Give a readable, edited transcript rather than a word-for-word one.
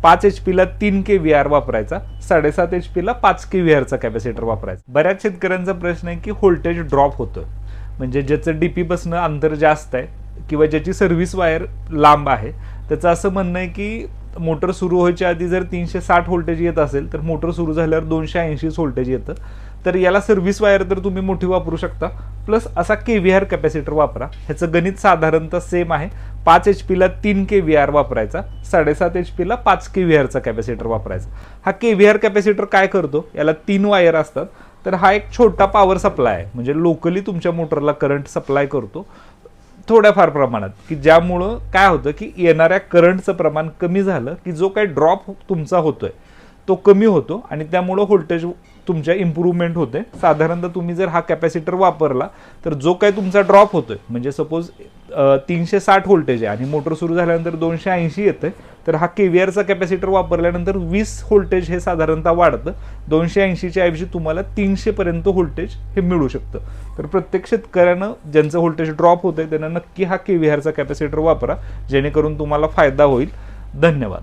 5 HP ला 3 kVAR वापरायचा, 7.5 HP ला 5 kVAR चा कॅपॅसिटर वापरायचा. बऱ्याच शेतकऱ्यांचा प्रश्न आहे की व्होल्टेज ड्रॉप होतं, म्हणजे ज्याचं डीपी पासून अंतर जास्त आहे किंवा ज्याची सर्व्हिस वायर लांब आहे, त्याचं असं म्हणणं आहे की मोटर सुरू व्हायच्या आधी जर 360 व्होल्टेज येत असेल तर मोटर सुरू झाल्यावर 280 व्होल्टेज येतं. तर याला सर्व्हिस वायर तर तुम्ही मोठी वापरू शकता, प्लस असा kVAR कॅपॅसिटर वापरा. ह्याचं गणित साधारणतः सेम आहे. 5 HP ला 3 kVAR वापरायचा, 7.5 HP ला 5 kVAR चा कॅपॅसिटर वापरायचा. हा kVAR कॅपॅसिटर काय करतो, याला 3 वायर असतात, तर हा एक छोटा पॉवर सप्लाय आहे, म्हणजे लोकली तुमच्या मोटरला करंट सप्लाय करतो थोड्याफार प्रमाणात, की ज्यामुळं काय होतं की येणाऱ्या करंटचं प्रमाण कमी झालं की जो काही ड्रॉप तुमचा होतोय तो कमी होतो आणि त्यामुळं व्होल्टेज तुमच्या इम्प्रूव्हमेंट होते. साधारणतः तुम्ही जर हा कॅपॅसिटर वापरला तर जो काही तुमचा ड्रॉप होतोय, म्हणजे सपोज 360 व्होल्टेज आहे आणि मोटर सुरू झाल्यानंतर 280 येतंय, तर हा kVARचा कॅपॅसिटर वापरल्यानंतर 20 व्होल्टेज हे साधारणतः वाढतं. 280च्या ऐवजी तुम्हाला 300 पर्यंत व्होल्टेज हे मिळू शकतं. तर प्रत्येक शेतकऱ्यानं ज्यांचं व्होल्टेज ड्रॉप होतंय त्यांना नक्की हा kVARचा कॅपॅसिटर वापरा, जेणेकरून तुम्हाला फायदा होईल. धन्यवाद.